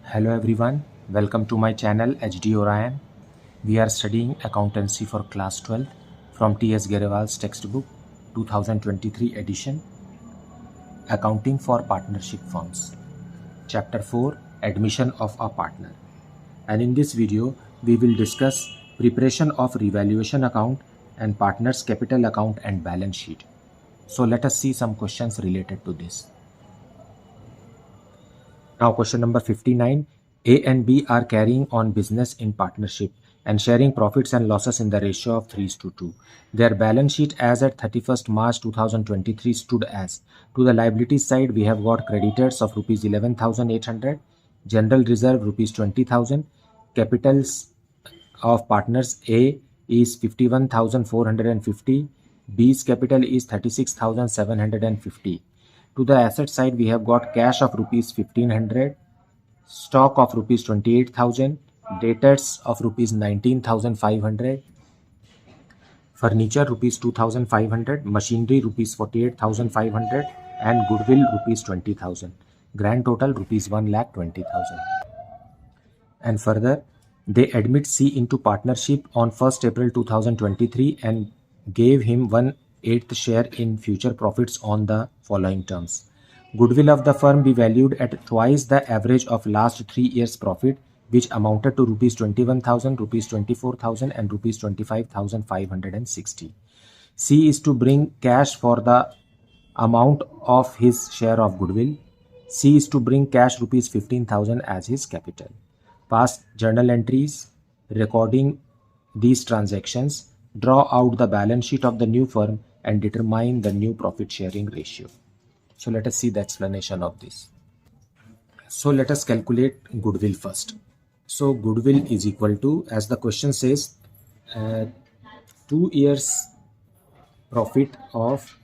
Hello everyone, welcome to my channel hdorionn. We are studying accountancy for class 12 from T.S. Grewal's textbook 2023 edition, Accounting for Partnership Firms, Chapter 4, Admission of a Partner. And in this video, we will discuss preparation of revaluation account and partner's capital account and balance sheet. So let us see some questions related to this. Now question number 59. A and B are carrying on business in partnership and sharing profits and losses in the ratio of 3:2. Their balance sheet as at 31st March 2023 stood as: to the liabilities side we have got creditors of rupees 11,800, general reserve rupees 20,000, capitals of partners A is 51,450, B's capital is 36,750. To the asset side, we have got cash of rupees 1,500, stock of rupees 28,000, debtors of rupees 19,500, furniture rupees 2,500, machinery rupees 48,500, and goodwill rupees 20,000. Grand total rupees 1,20,000. And further, they admit C into partnership on 1st April 2023 and gave him 1/8 share in future profits on the following terms. Goodwill of the firm be valued at twice the average of last 3 years' profit, which amounted to rupees 21,000, rupees 24,000, and rupees 25,560. C is to bring cash for the amount of his share of goodwill. C is to bring cash rupees 15,000 as his capital. Past journal entries recording these transactions. Draw out the balance sheet of the new firm and determine the new profit sharing ratio. So let us see the explanation of this. So let us calculate goodwill first. So goodwill is equal to, as the question says, 2 years profit of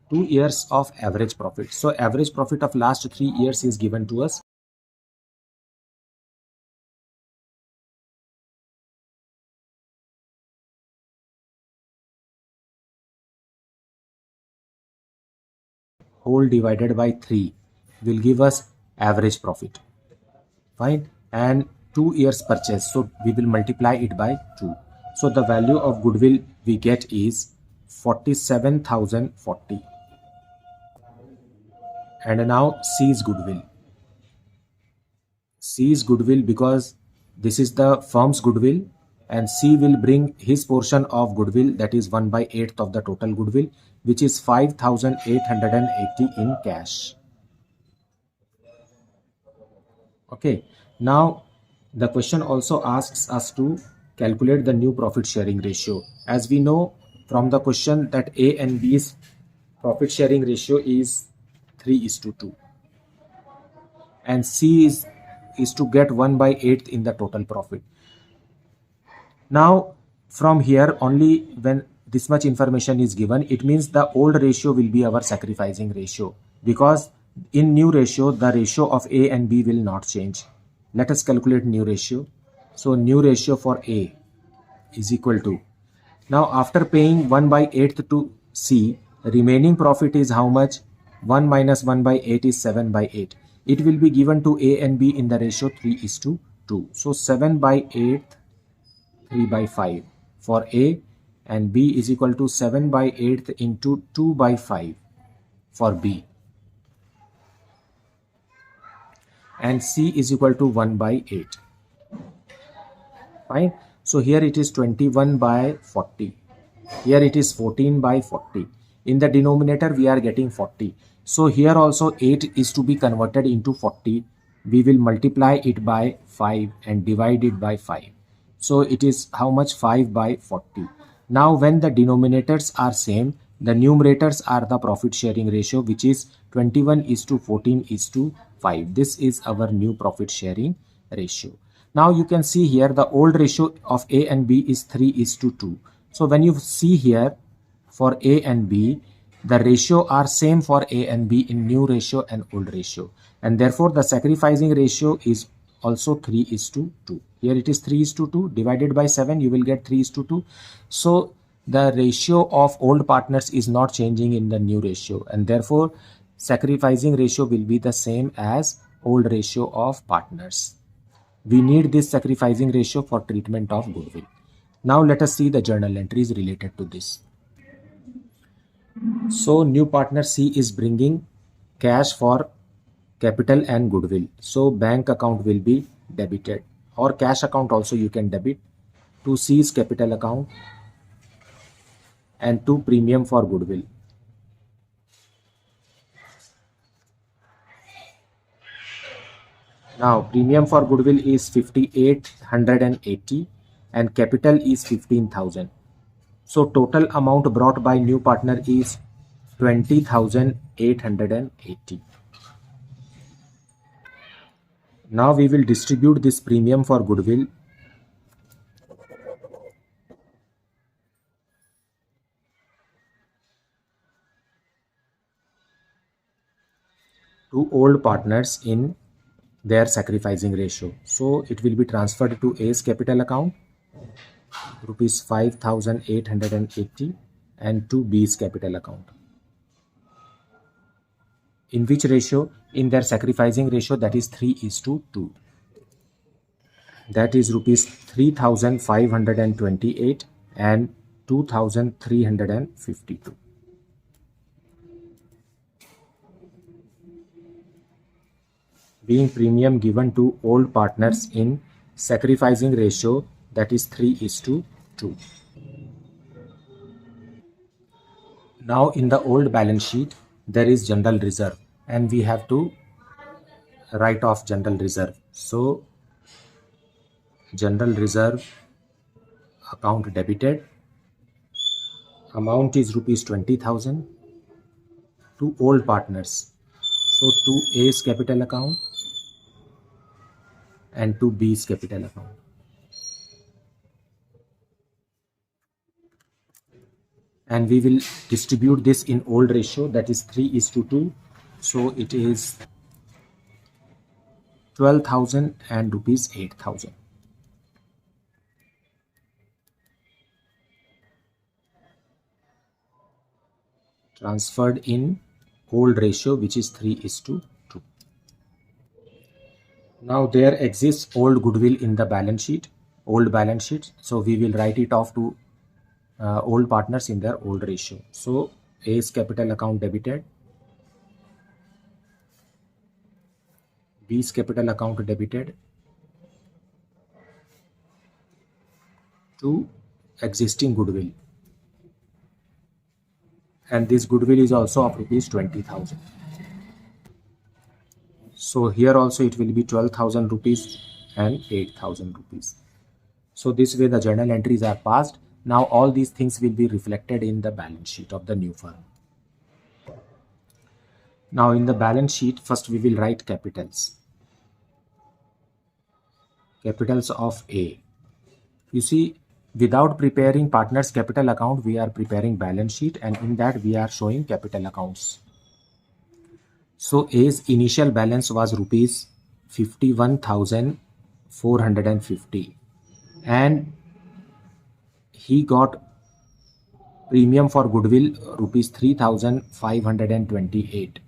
2 years of average profit. So average profit of last 3 years is given to us. Whole divided by 3 will give us average profit. Fine. And 2 years purchase, so we will multiply it by 2. So the value of goodwill we get is 47,040. And now C is goodwill. C is goodwill because this is the firm's goodwill, and C will bring his portion of goodwill, that is 1/8 of the total goodwill, which is 5,880 in cash. Okay, now the question also asks us to calculate the new profit sharing ratio. As we know from the question that A and B's profit sharing ratio is 3:2, and C is to get 1/8 in the total profit. Now from here only, when this much information is given, it means the old ratio will be our sacrificing ratio, because in new ratio the ratio of A and B will not change. Let us calculate new ratio. So new ratio for A is equal to, now after paying 1/8 to C, remaining profit is how much? 1 minus 1/8 is 7/8. It will be given to A and B in the ratio 3:2. So 7/8 3/5 for A, and B is equal to 7/8 into 2/5 for B, and C is equal to 1/8. Fine. So here it is 21/40. Here it is 14/40. In the denominator we are getting 40. So here also 8 is to be converted into 40. We will multiply it by 5 and divide it by 5. So it is how much? 5/40. Now when the denominators are same, the numerators are the profit sharing ratio, which is 21:14:5. This is our new profit sharing ratio. Now you can see here the old ratio of A and B is 3:2. So when you see here for A and B, the ratio are same for A and B in new ratio and old ratio, and therefore the sacrificing ratio is also 3:2. Here it is 3:2 divided by 7, you will get 3:2. So the ratio of old partners is not changing in the new ratio, and therefore sacrificing ratio will be the same as old ratio of partners. We need this sacrificing ratio for treatment of goodwill. Now let us see the journal entries related to this. So new partner C is bringing cash for capital and goodwill. So bank account will be debited, or cash account also you can debit to C's capital account and to premium for goodwill. Now premium for goodwill is 5880 and capital is 15,000. So total amount brought by new partner is 20,880. Now we will distribute this premium for goodwill to old partners in their sacrificing ratio. So it will be transferred to A's capital account, rupees 5,880, and to B's capital account. In which ratio? In their sacrificing ratio, that is 3:2. That is rupees 3,528 and 2,352. Being premium given to old partners in sacrificing ratio, that is 3:2. Now in the old balance sheet there is general reserve and we have to write off general reserve. So general reserve account debited, amount is rupees 20,000 to old partners. So to A's capital account and to B's capital account. And we will distribute this in old ratio, that is 3:2. So it is 12,000 and rupees 8,000. Transferred in old ratio, which is 3:2. Now there exists old goodwill in the balance sheet, old balance sheet. So we will write it off to old partners in their old ratio. So A's capital account debited, B's capital account debited to existing goodwill, and this goodwill is also of rupees 20,000. So here also it will be 12,000 rupees and 8,000 rupees. So this way the journal entries are passed. Now all these things will be reflected in the balance sheet of the new firm. Now in the balance sheet, first we will write capitals. Capitals of A. You see, without preparing partners capital account, we are preparing balance sheet, and in that we are showing capital accounts. So A's initial balance was rupees 51,450 and he got premium for goodwill rupees 3,528,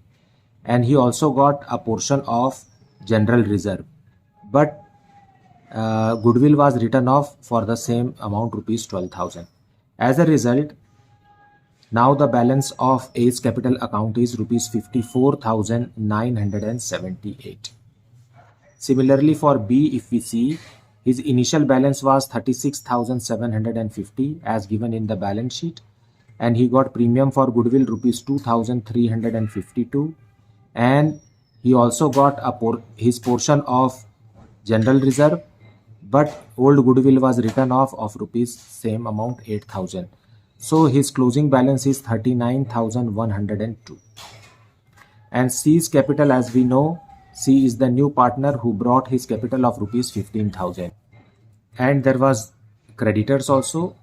and he also got a portion of general reserve, but goodwill was written off for the same amount, rupees 12,000. As a result, now the balance of A's capital account is rupees 54,978. Similarly for B, if we see, his initial balance was 36,750 as given in the balance sheet, and he got premium for goodwill rupees 2,352, and he also got his portion of general reserve, but old goodwill was written off of rupees same amount 8,000. So his closing balance is 39,102. And C's capital, as we know, C is the new partner who brought his capital of rupees 15,000. And there was creditors also.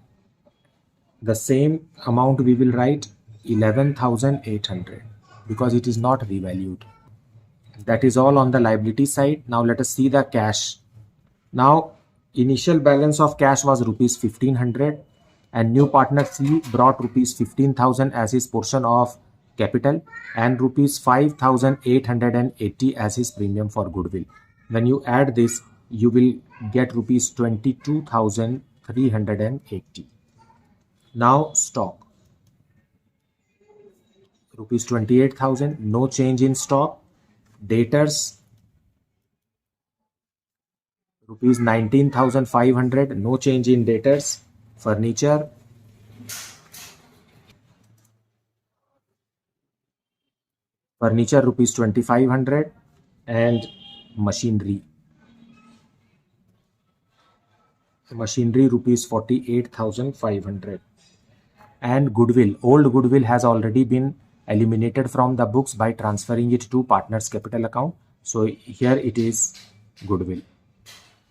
The same amount we will write 11,800 because it is not revalued. That is all on the liability side. Now let us see the cash. Now initial balance of cash was rupees 1,500 and new partner C brought rupees 15,000 as his portion of capital and rupees 5,880 as his premium for goodwill. When you add this, you will get rupees 22,380. Now stock. Rupees 28,000, no change in stock. Debtors, rupees 19,500, no change in debtors. Furniture, rupees 2,500, and machinery rupees 48,500. And goodwill, old goodwill has already been eliminated from the books by transferring it to partners capital account. So here it is goodwill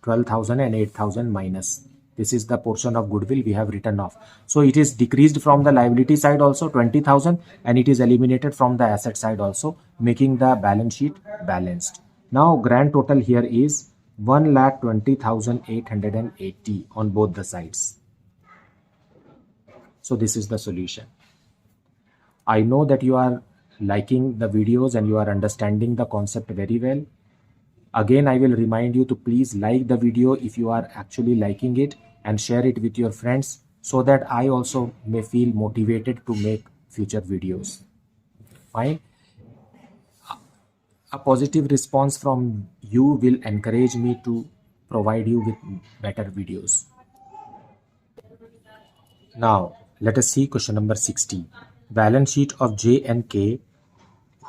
12,000 and 8,000 minus. This is the portion of goodwill we have written off. So it is decreased from the liability side also 20,000, and it is eliminated from the asset side also, making the balance sheet balanced. Now grand total here is 1,20,880 on both the sides. So this is the solution. I know that you are liking the videos and you are understanding the concept very well. Again, I will remind you to please like the video if you are actually liking it, and share it with your friends so that I also may feel motivated to make future videos. Fine. A positive response from you will encourage me to provide you with better videos. Now, let us see question number 60. Balance sheet of J and K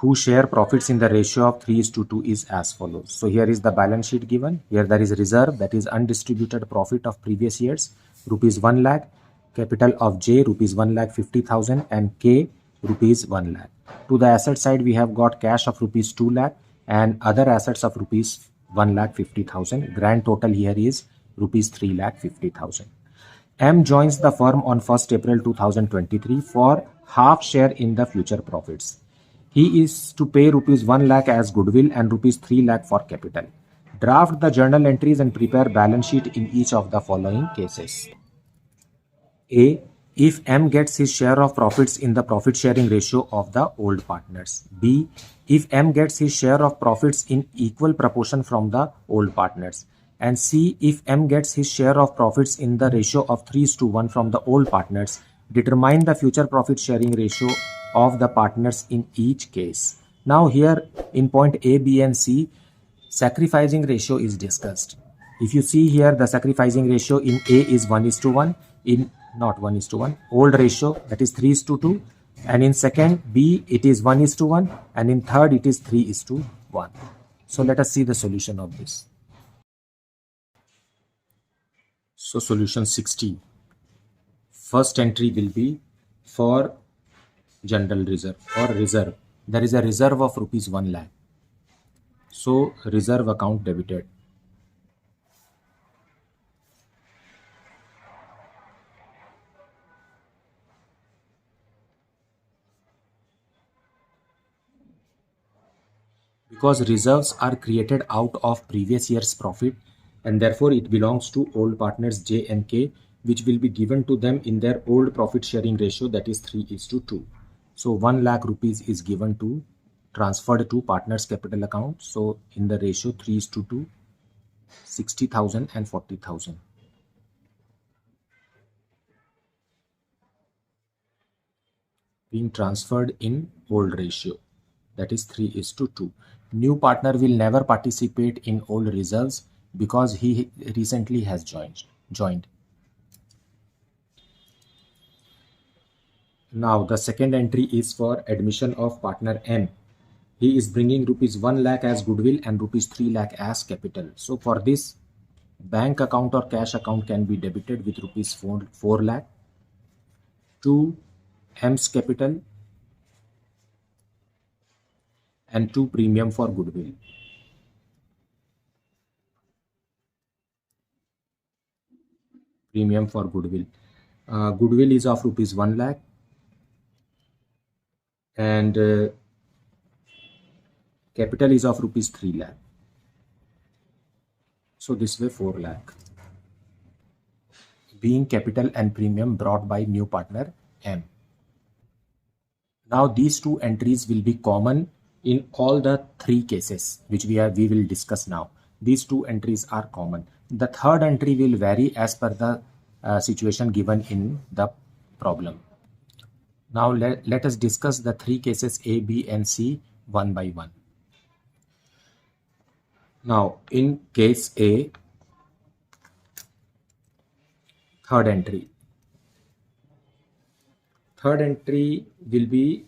who share profits in the ratio of 3:2 is as follows. So here is the balance sheet given. Here there is reserve, that is undistributed profit of previous years, rupees 1 lakh. Capital of J, rupees 1,50,000, and K, rupees 1 lakh. To the asset side, we have got cash of rupees 2 lakh and other assets of rupees 1,50,000. Grand total here is rupees 3,50,000. M joins the firm on 1st April 2023 for half share in the future profits. He is to pay rupees 1 lakh as goodwill and rupees 3 lakh for capital. Draft the journal entries and prepare balance sheet in each of the following cases. A. If M gets his share of profits in the profit sharing ratio of the old partners. B. If M gets his share of profits in equal proportion from the old partners. And C. If M gets his share of profits in the ratio of 3:1 from the old partners. Determine the future profit sharing ratio of the partners in each case. Now here in point A, B and C, sacrificing ratio is discussed. If you see here, the sacrificing ratio in A is 1:1, in not 1:1, old ratio, that is 3:2, and in second B it is 1:1, and in third it is 3:1. So let us see the solution of this. So solution 60. First entry will be for general reserve or reserve. There is a reserve of rupees 1 lakh. So reserve account debited. Because reserves are created out of previous year's profit, and therefore it belongs to old partners J and K, which will be given to them in their old profit sharing ratio, that is 3:2. So 1 lakh rupees is given to, transferred to partners capital account. So in the ratio 3:2, 60,000 and 40,000. Being transferred in old ratio, that is 3:2. New partner will never participate in old reserves because he recently has joined. Now the second entry is for admission of partner M. He is bringing rupees 1 lakh as goodwill and rupees 3 lakh as capital. So for this, bank account or cash account can be debited with rupees 4 lakh to M's capital and to premium for goodwill. Premium for goodwill. Goodwill is of rupees 1 lakh and capital is of rupees 3 lakh. So this way 4 lakh. Being capital and premium brought by new partner M. Now these two entries will be common in all the three cases which we will discuss now. These two entries are common. The third entry will vary as per the situation given in the problem. Now let us discuss the three cases A, B and C one by one. Now in case A, third entry will be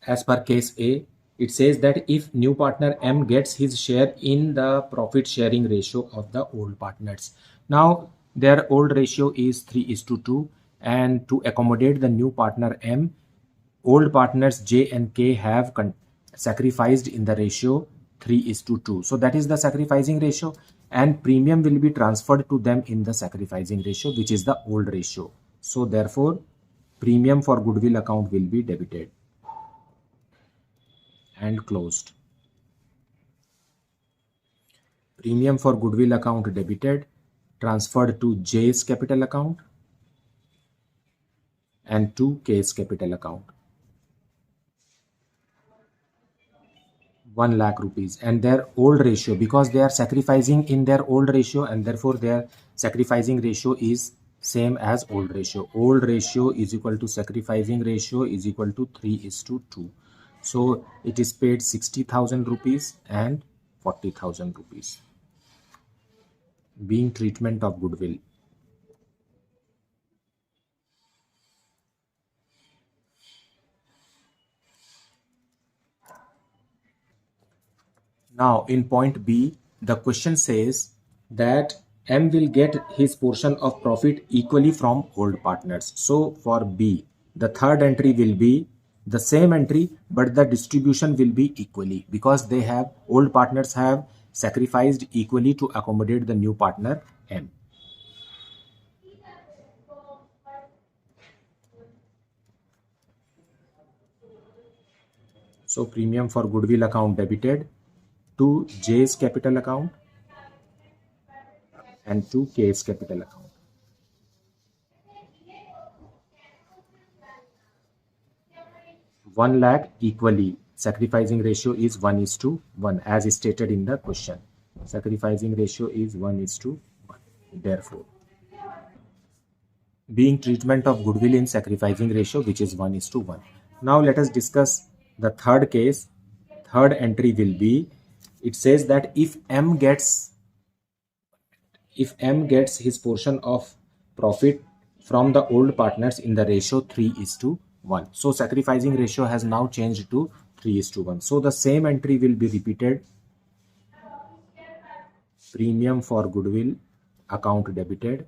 as per case A. It says that if new partner M gets his share in the profit sharing ratio of the old partners. Now their old ratio is 3:2, and to accommodate the new partner M, old partners J and K have sacrificed in the ratio 3:2. So that is the sacrificing ratio, and premium will be transferred to them in the sacrificing ratio, which is the old ratio. So therefore premium for goodwill account will be debited and closed. Premium for goodwill account debited, transferred to J's capital account and to K's capital account. 1 lakh rupees, and their old ratio, because they are sacrificing in their old ratio, and therefore their sacrificing ratio is same as old ratio. Old ratio is equal to sacrificing ratio is equal to 3:2. So it is paid 60,000 rupees and 40,000 rupees, being treatment of goodwill. Now in point B, the question says that M will get his portion of profit equally from old partners. So for B, the third entry will be the same entry, but the distribution will be equally, because they have, old partners have sacrificed equally to accommodate the new partner M. So premium for goodwill account debited to J's capital account and to K's capital account. 1 lakh equally. Sacrificing ratio is 1:1 as stated in the question. Sacrificing ratio is 1:1. Therefore, being treatment of goodwill in sacrificing ratio, which is 1:1. Now let us discuss the third case. Third entry will be, it says that if M gets his portion of profit from the old partners in the ratio 3:1. So sacrificing ratio has now changed to 3:1. So the same entry will be repeated. Premium for goodwill account debited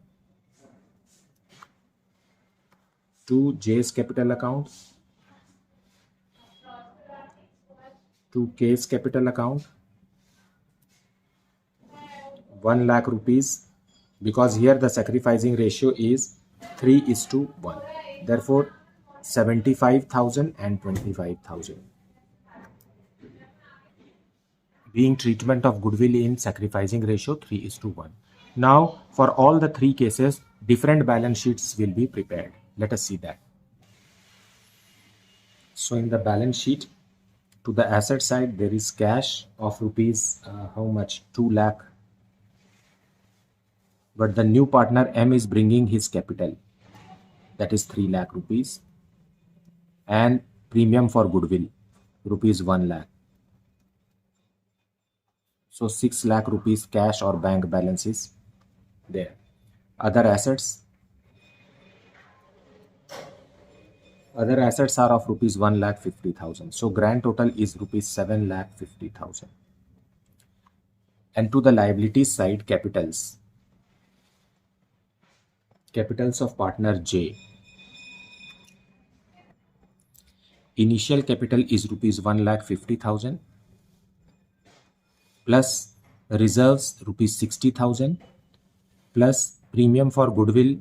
to J's capital account, to K's capital account, 1 lakh rupees, because here the sacrificing ratio is 3:1. Therefore 75,000 and 25,000. Being treatment of goodwill in sacrificing ratio 3:1. Now for all the three cases, different balance sheets will be prepared. Let us see that. So in the balance sheet, to the asset side, there is cash of rupees how much, 2 lakh, but the new partner M is bringing his capital, that is 3 lakh rupees, and premium for goodwill rupees 1 lakh. So 6 lakh rupees cash or bank balance is there. Other assets are of rupees 1,50,000. So grand total is rupees 7,50,000. And to the liabilities side, capitals of partner J. Initial capital is rupees 1,50,000 plus reserves rupees 60,000 plus premium for goodwill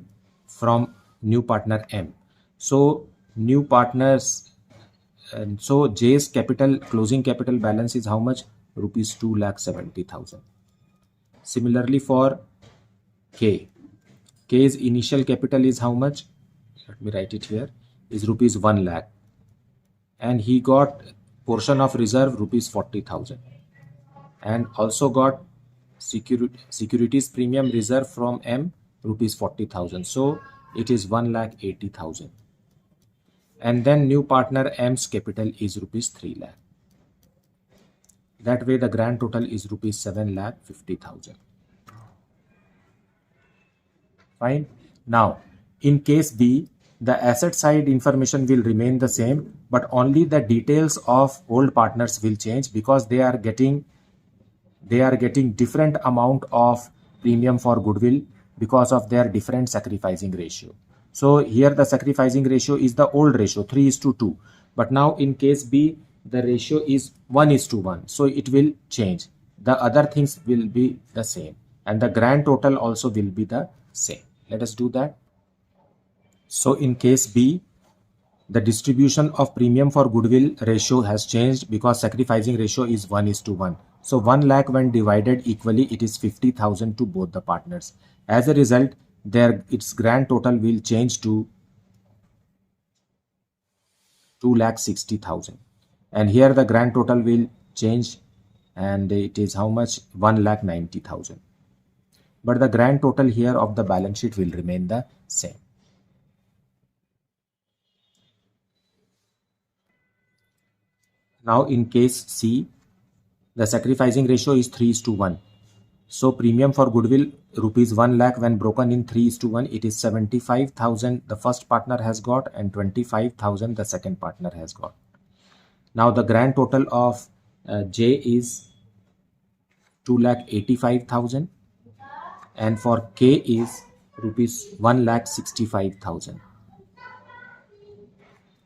from new partner M. So new partners, and so J's capital, closing capital balance is how much? Rupees 2,70,000. Similarly for K. K's initial capital is how much? Let me write it here. Is rupees 1 lakh. and he got portion of reserve rupees 40,000, and also got securities premium reserve from M rupees 40,000. So it is 1,80,000. And then new partner M's capital is rupees 3 lakh. That way the grand total is rupees 7,50,000. Fine. Now, in case B, the asset side information will remain the same, but only the details of old partners will change because they are getting different amount of premium for goodwill because of their different sacrificing ratio. So here the sacrificing ratio is the old ratio 3:2, but now in case B the ratio is 1:1, so it will change. The other things will be the same and the grand total also will be the same. Let us do that. So in case B, the distribution of premium for goodwill ratio has changed because sacrificing ratio is 1:1. So 1 lakh when divided equally, it is 50,000 to both the partners. As a result, its grand total will change to 2,60,000. And here the grand total will change and it is how much? 1,90,000. But the grand total here of the balance sheet will remain the same. Now in case C, the sacrificing ratio is 3:1. So premium for goodwill rupees 1 lakh when broken in 3:1, it is 75,000 the first partner has got and 25,000 the second partner has got. Now the grand total of J is 2,85,000 and for K is rupees 1,65,000.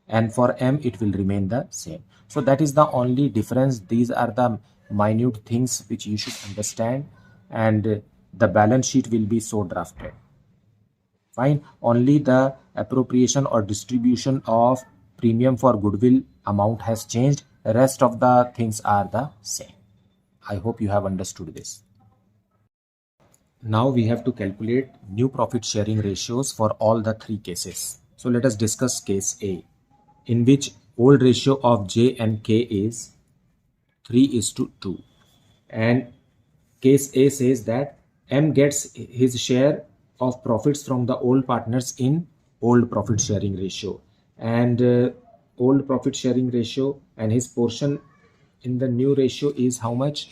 And for M it will remain the same. So that is the only difference. These are the minute things which you should understand, and the balance sheet will be so drafted. Fine. Only the appropriation or distribution of premium for goodwill amount has changed. The rest of the things are the same. I hope you have understood this. Now we have to calculate new profit sharing ratios for all the three cases. So let us discuss case A, in which old ratio of J and K is 3:2. And case A says that M gets his share of profits from the old partners in old profit sharing ratio, and old profit sharing ratio, and his portion in the new ratio is how much?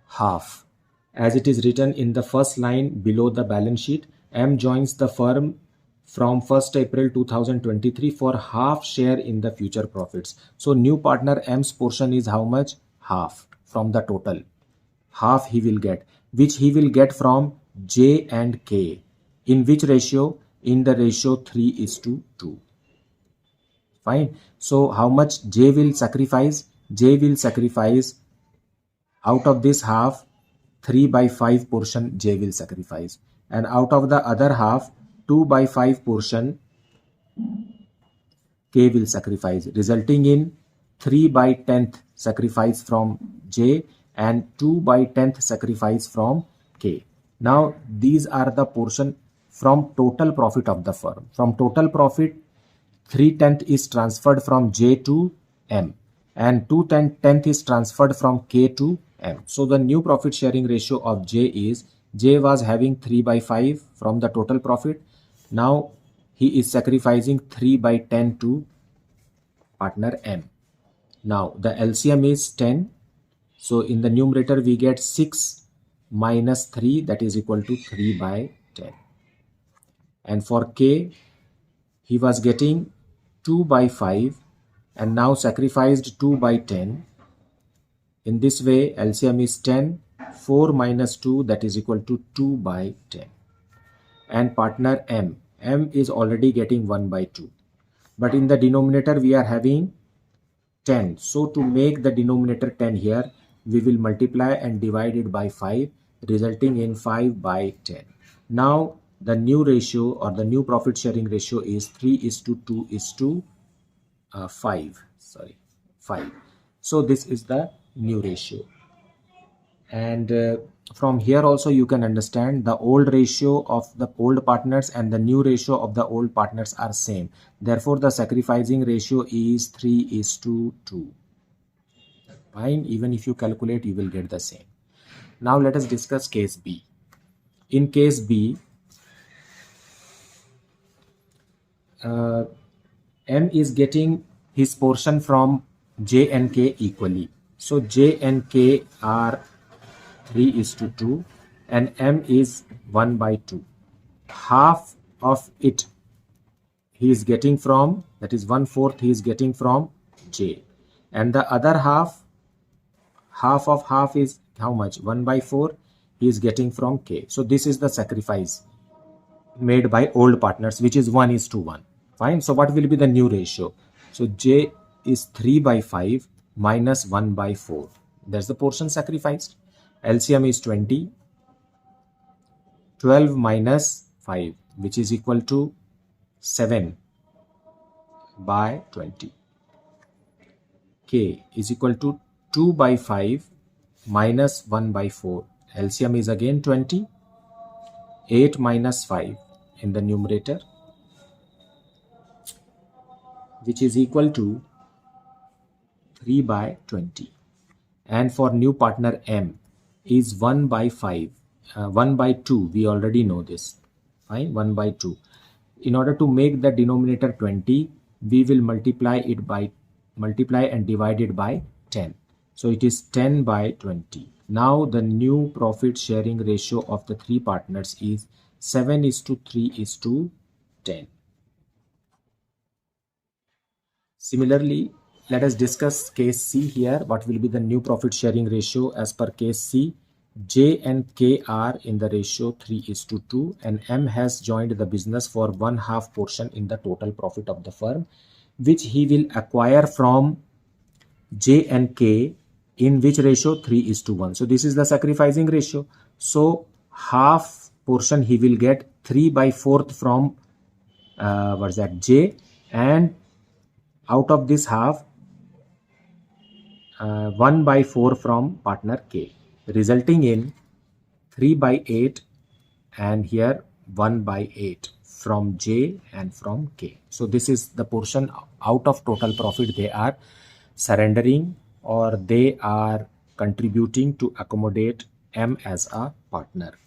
Half. As it is written in the first line below the balance sheet, M joins the firm from 1st April 2023 for half share in the future profits. So new partner M's portion is how much? Half from the total. Half he will get, which he will get from J and K. In which ratio? In the ratio 3:2. Fine. So how much J will sacrifice? J will sacrifice out of this half, 3/5 portion J will sacrifice, and out of the other half, 2/5 portion K will sacrifice, resulting in 3/10 sacrifice from J and 2/10 sacrifice from K. Now these are the portion from total profit of the firm. From total profit, 3/10 is transferred from J to M and 2/10 is transferred from K to M. So the new profit sharing ratio of J is, J was having 3/5 from the total profit. Now he is sacrificing 3/10 to partner M. Now the LCM is 10. So in the numerator we get 6 minus 3, that is equal to 3/10. And for K, he was getting 2/5 and now sacrificed 2/10. In this way, LCM is 10. 4 minus 2, that is equal to 2/10. And partner M, M is already getting 1/2. But in the denominator, we are having 10. So to make the denominator 10 here, we will multiply and divide it by 5, resulting in 5/10. Now the new ratio or the new profit sharing ratio is 3:2:5. 5. So this is the new ratio. And from here also you can understand the old ratio of the old partners and the new ratio of the old partners are same. Therefore, the sacrificing ratio is 3:2. Fine, even if you calculate, you will get the same. Now let us discuss case B. In case B, M is getting his portion from J and K equally. So J and K are 3:2 and M is 1/2. Half of it he is getting from, that is 1/4 he is getting from J, and the other half of half is how much? 1/4 he is getting from K. So this is the sacrifice made by old partners, which is 1:1. Fine. So what will be the new ratio? So J is 3/5 minus 1/4. That's the portion sacrificed. LCM is 20. 12 minus 5, which is equal to 7/20. K is equal to 2/5 minus 1/4. LCM is again 20. 8 minus 5 in the numerator, which is equal to 3/20. And for new partner M is 1/5. 1/2, we already know this. Fine, 1/2. In order to make the denominator 20, we will multiply and divide it by 10. So it is 10/20. Now the new profit sharing ratio of the three partners is 7:3:10. Similarly, let us discuss case C here. What will be the new profit sharing ratio as per case C? J and K are in the ratio 3:2 and M has joined the business for 1/2 portion in the total profit of the firm, which he will acquire from J and K in which ratio? 3:1. So this is the sacrificing ratio. So half portion he will get 3/4 from J, and out of this half 1/4 from partner K, resulting in 3/8 and here 1/8 from J and from K. So this is the portion out of total profit they are surrendering, or they are contributing to accommodate M as a partner.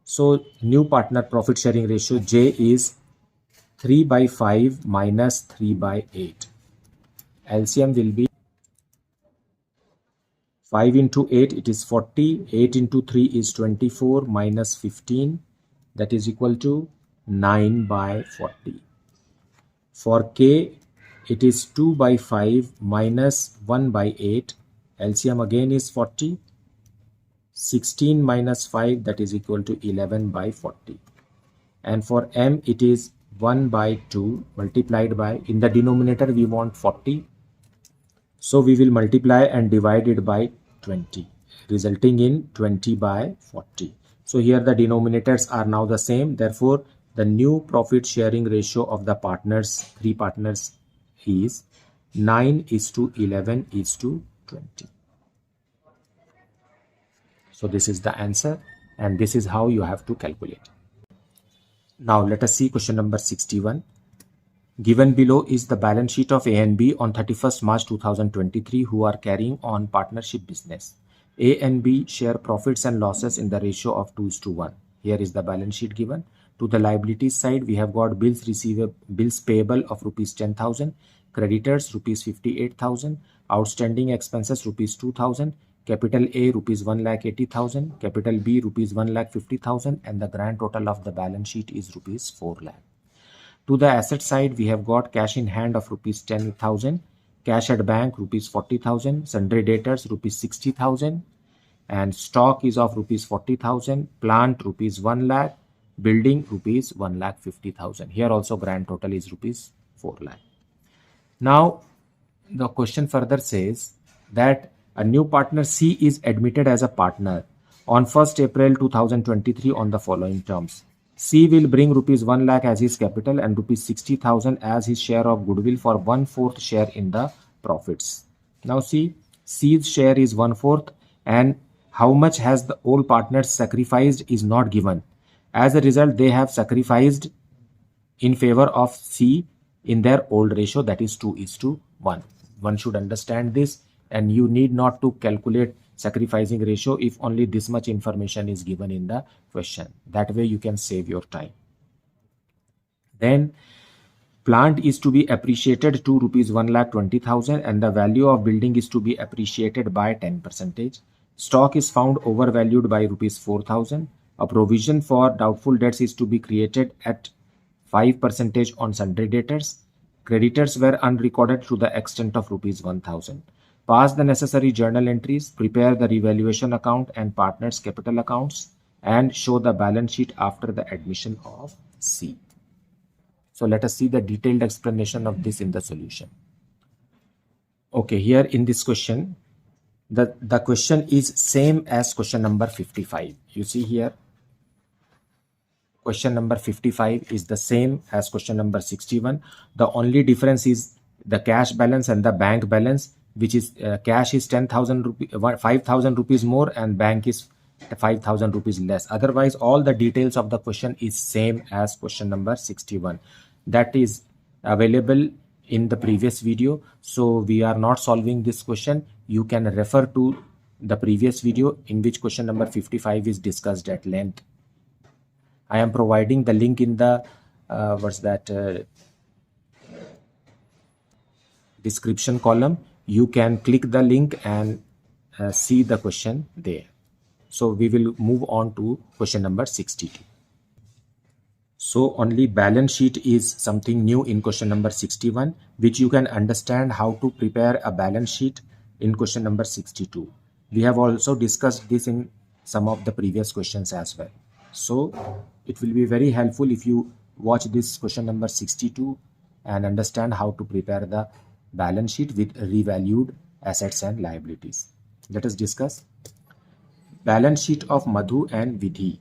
So new partner profit sharing ratio J is 3/5 minus 3/8. LCM will be 5 into 8, it is 40. 8 into 3 is 24 minus 15, that is equal to 9/40. For K, it is 2/5 minus 1/8. LCM again is 40. 16 minus 5, that is equal to 11/40. And for M, it is 1/2 multiplied by, in the denominator we want 40. So we will multiply and divide it by 20, resulting in 20/40. So here the denominators are now the same. Therefore, the new profit sharing ratio of the partners, three partners, is 9:11:20. So this is the answer, and this is how you have to calculate. Now let us see question number 61. Given below is the balance sheet of A and B on 31st March 2023 who are carrying on partnership business. A and B share profits and losses in the ratio of 2:1. Here is the balance sheet given. To the liabilities side, we have got bills payable of rupees 10,000, creditors rupees 58,000, outstanding expenses rupees 2,000, capital A rupees 1,80,000, capital B rupees 1,50,000, and the grand total of the balance sheet is rupees 4 lakh. To the asset side, we have got cash in hand of rupees 10,000, cash at bank rupees 40,000, sundry debtors rupees 60,000, and stock is of rupees 40,000, plant rupees 1 lakh, building rupees 1,50,000. Here also grand total is rupees 4 lakh. Now the question further says that a new partner C is admitted as a partner on 1st April 2023 on the following terms. C will bring rupees 1 lakh as his capital and rupees 60,000 as his share of goodwill for 1/4 share in the profits. Now see, C's share is 1/4 and how much has the old partners sacrificed is not given. As a result, they have sacrificed in favor of C in their old ratio, that is 2:1. One should understand this, and you need not to calculate sacrificing ratio if only this much information is given in the question. That way you can save your time. Then plant is to be appreciated to rupees 1,20,000 and the value of building is to be appreciated by 10%. Stock is found overvalued by rupees 4,000. A provision for doubtful debts is to be created at 5% on sundry debtors. Creditors were unrecorded to the extent of rupees 1,000. Pass the necessary journal entries, prepare the revaluation account and partners' capital accounts, and show the balance sheet after the admission of C. So let us see the detailed explanation of this in the solution. Okay, here in this question, the question is same as question number 55. You see here, question number 55 is the same as question number 61. The only difference is the cash balance and the bank balance, which is cash is 10,000 rupees, 5,000 rupees more, and bank is 5,000 rupees less. Otherwise, all the details of the question is same as question number 61. That is available in the previous video. So we are not solving this question. You can refer to the previous video in which question number 55 is discussed at length. I am providing the link in the description column. You can click the link and see the question there. So we will move on to question number 62. So only balance sheet is something new in question number 61, which you can understand how to prepare a balance sheet in question number 62. We have also discussed this in some of the previous questions as well. So it will be very helpful if you watch this question number 62 and understand how to prepare the balance sheet with revalued assets and liabilities. Let us discuss balance sheet of Madhu and Vidhi,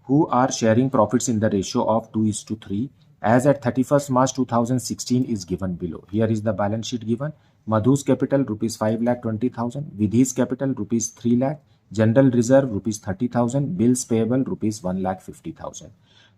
who are sharing profits in the ratio of 2:3 as at 31st March 2016 is given below. Here is the balance sheet given. Madhu's capital rupees 5,20,000, Vidhi's capital rupees 3 lakh, general reserve rupees 30,000, bills payable rupees 1,50,000.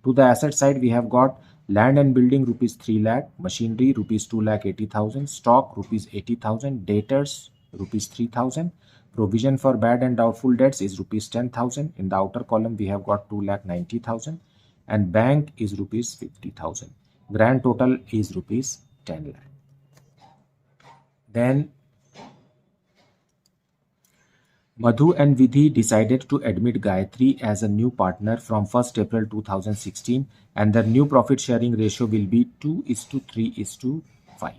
To the asset side, we have got land and building rupees 3 lakh, machinery rupees 2,80,000, stock rupees 80,000, debtors rupees 3,000. Provision for bad and doubtful debts is rupees 10,000. In the outer column, we have got 2,90,000 and bank is rupees 50,000. Grand total is rupees 10 lakh. Then Madhu and Vidhi decided to admit Gayatri as a new partner from 1st April 2016 and the new profit sharing ratio will be 2:3:5.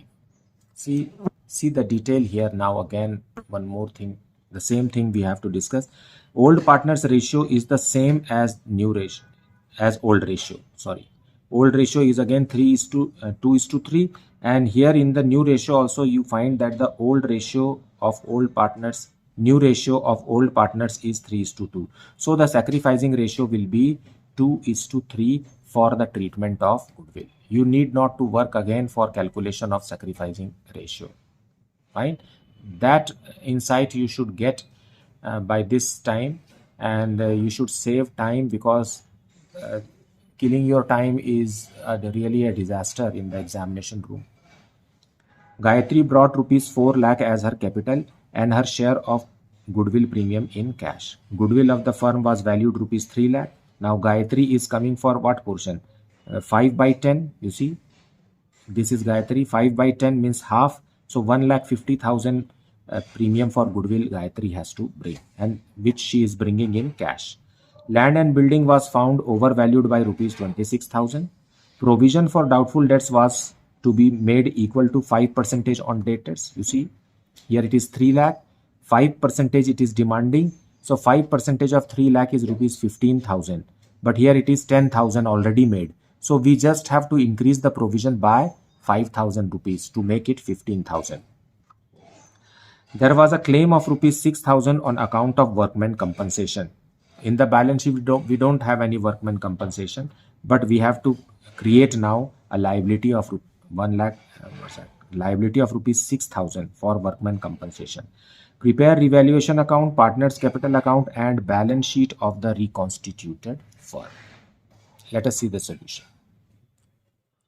See the detail here. Now again, one more thing. The same thing we have to discuss. Old partners ratio is the same as new ratio, as old ratio. Old ratio is again 2:3, and here in the new ratio also you find that the old ratio of old partners, new ratio of old partners is 3:2. So the sacrificing ratio will be 2:3 for the treatment of goodwill. You need not to work again for calculation of sacrificing ratio. Fine. That insight you should get by this time, and you should save time, because killing your time is really a disaster in the examination room. Gayatri brought rupees 4 lakh as her capital and her share of goodwill premium in cash. Goodwill of the firm was valued rupees 3 lakh. Now Gayatri is coming for what portion? 5/10. You see, this is Gayatri. 5/10 means half. So 1,50,000 premium for goodwill Gayatri has to bring, and which she is bringing in cash. Land and building was found overvalued by rupees 26,000. Provision for doubtful debts was to be made equal to 5% on debtors. You see, here it is 3 lakh, 5% it is demanding. So 5% of 3 lakh is rupees 15,000. But here it is 10,000 already made. So we just have to increase the provision by 5,000 rupees to make it 15,000. There was a claim of rupees 6,000 on account of workmen compensation. In the balance sheet, we don't have any workmen compensation, but we have to create now a liability of liability of rupees 6,000 for workmen compensation. Prepare revaluation account, partners capital account and balance sheet of the reconstituted firm. Let us see the solution.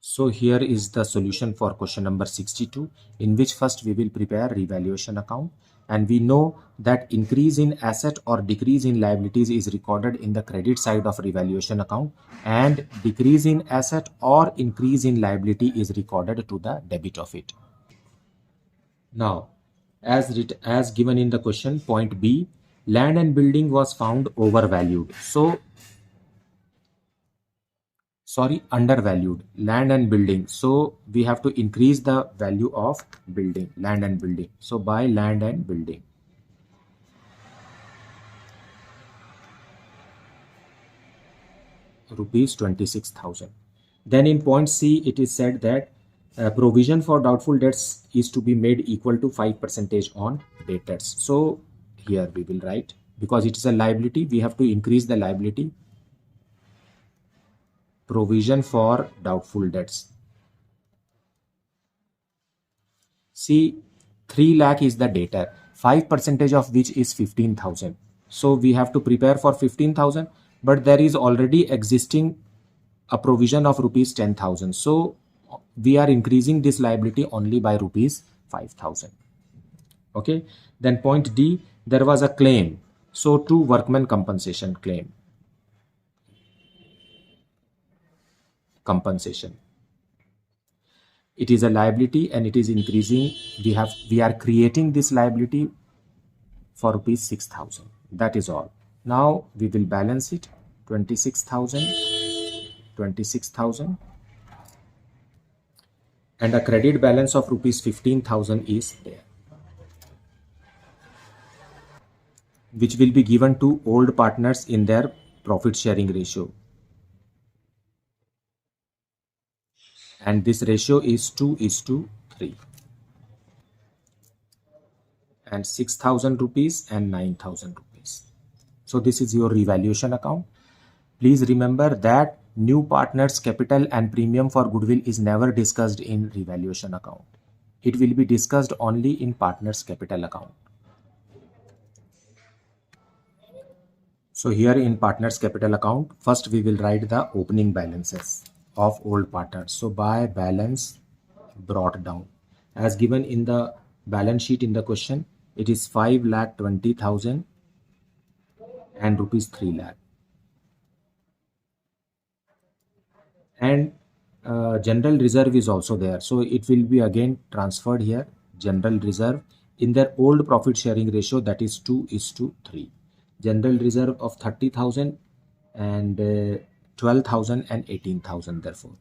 So here is the solution for question number 62, in which first we will prepare revaluation account, and we know that increase in asset or decrease in liabilities is recorded in the credit side of revaluation account, and decrease in asset or increase in liability is recorded to the debit of it. Now, as given in the question, point B, land and building was found overvalued. So undervalued, land and building. So we have to increase the value of building, land and building. So buy land and building. Rupees 26,000. Then in point C, it is said that provision for doubtful debts is to be made equal to 5% on debtors. So here we will write, because it is a liability, we have to increase the liability. Provision for doubtful debts. See, 3 lakh is the debtor, 5% of which is 15,000. So we have to prepare for 15,000, but there is already existing a provision of rupees 10,000. So we are increasing this liability only by rupees 5,000. Okay. Then point D, there was a claim. So to workman compensation claim. Compensation. It is a liability and it is increasing. We are creating this liability for rupees 6,000. That is all. Now we will balance it. 26,000, 26,000, and a credit balance of rupees 15,000 is there, which will be given to old partners in their profit sharing ratio. And this ratio is 2:3. And 6,000 rupees and 9,000 rupees. So this is your revaluation account. Please remember that new partners capital and premium for goodwill is never discussed in revaluation account. It will be discussed only in partners capital account. So here in partners capital account, first we will write the opening balances of old partners. So by balance brought down, as given in the balance sheet in the question, it is 5,20,000 and rupees 3 lakh. And general reserve is also there. So it will be again transferred here. General reserve in their old profit sharing ratio, that is 2:3. General reserve of 30,000 and 12,000 and 18,000. Therefore,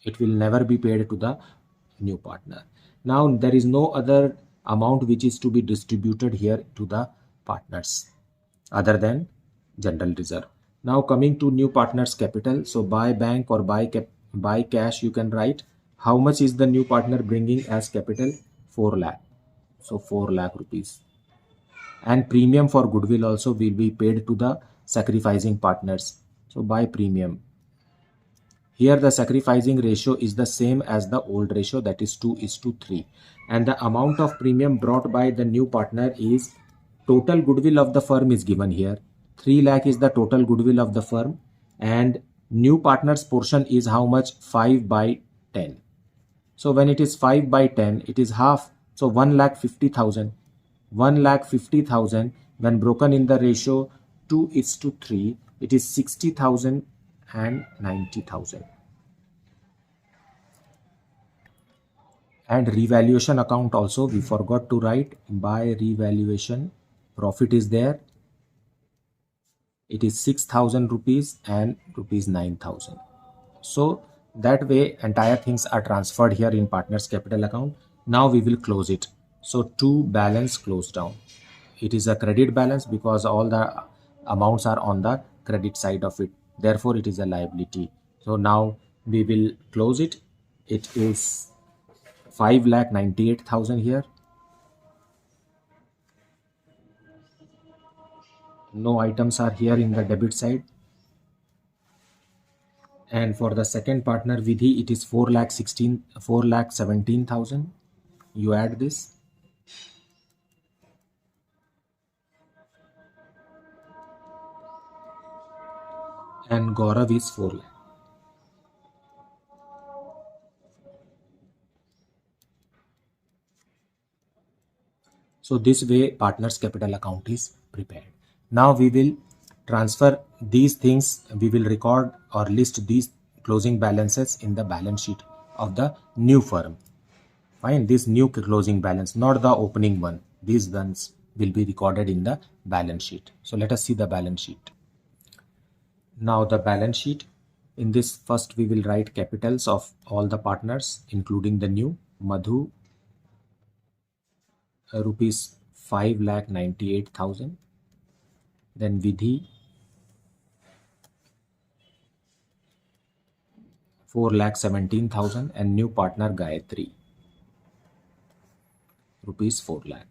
it will never be paid to the new partner. Now there is no other amount which is to be distributed here to the partners other than general reserve. Now coming to new partners capital. So by bank or by cash, you can write how much is the new partner bringing as capital. 4 lakh. So 4 lakh rupees. And premium for goodwill also will be paid to the sacrificing partners. So by premium. Here the sacrificing ratio is the same as the old ratio, that is 2:3. And the amount of premium brought by the new partner is, total goodwill of the firm is given here. 3 lakh is the total goodwill of the firm, and new partner's portion is how much? 5/10. So when it is 5/10, it is half. So 1,50,000. 1,50,000 when broken in the ratio 2:3, it is 60,000 and 90,000. And revaluation account also we forgot to write. By revaluation, profit is there. It is 6,000 rupees and rupees 9,000. So that way entire things are transferred here in partners capital account. Now we will close it. So to balance closed down. It is a credit balance because all the amounts are on the credit side of it. Therefore, it is a liability. So now we will close it. It is 5,98,000 here. No items are here in the debit side. And for the second partner Vidhi, it is 4,17,000. you add this, and Gaurav is 4 lakh. So this way partners capital account is prepared. Now we will transfer these things, we will record or list these closing balances in the balance sheet of the new firm. Fine, this new closing balance, not the opening one. These ones will be recorded in the balance sheet. So let us see the balance sheet. Now the balance sheet, in this first we will write capitals of all the partners including the new Madhu, rupees 5,98,000, then Vidhi 4,17,000, and new partner Gayatri rupees 4 lakh.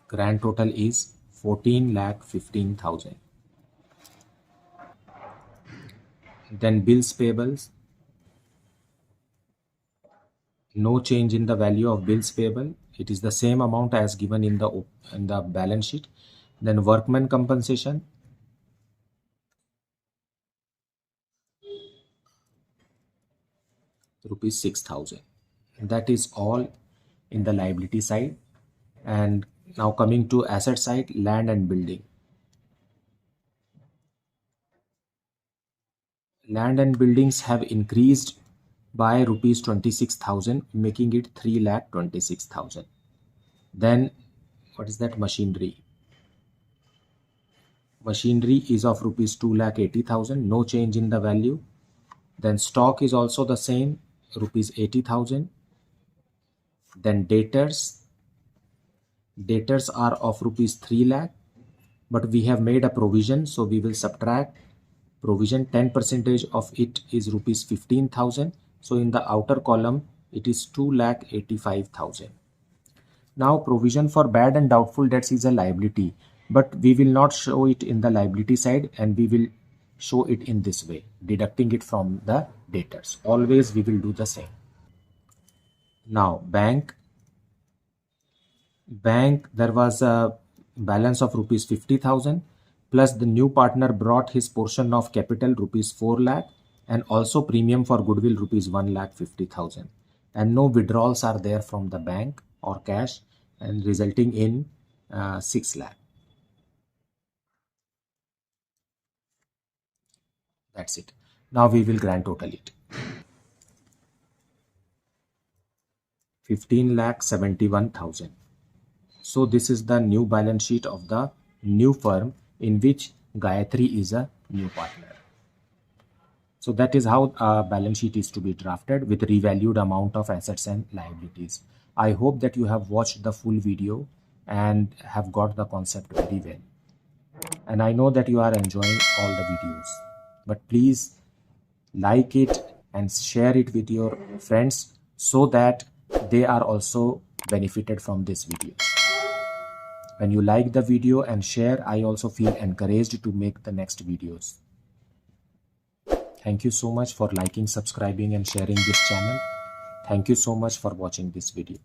Grand total is 14,15,000. Then bills payables, no change in the value of bills payable. It is the same amount as given in the balance sheet. Then workman compensation, rupees 6,000. That is all in the liability side. And now coming to asset side, land and building. Land and buildings have increased by rupees 26,000, making it 3,26,000. Then what is that? Machinery. Machinery is of rupees 2,80,000, no change in the value. Then stock is also the same, rupees 80,000. Then debtors are of rupees 3 lakh, but we have made a provision, so we will subtract provision. 10% of it is rupees 15,000. So in the outer column it is 2,85,000. Now provision for bad and doubtful debts is a liability, but we will not show it in the liability side, and we will show it in this way, deducting it from the debtors. Always we will do the same. Now bank, there was a balance of rupees 50,000, plus the new partner brought his portion of capital rupees 4 lakh, and also premium for goodwill rupees 1,50,000, and no withdrawals are there from the bank or cash, and resulting in 6 lakh. That's it. Now we will grand total it. 15,71,000. So this is the new balance sheet of the new firm in which Gayatri is a new partner. So that is how a balance sheet is to be drafted with revalued amount of assets and liabilities. I hope that you have watched the full video and have got the concept very well. And I know that you are enjoying all the videos. But please like it and share it with your friends so that they are also benefited from this video. When you like the video and share, I also feel encouraged to make the next videos. Thank you so much for liking, subscribing and sharing this channel. Thank you so much for watching this video.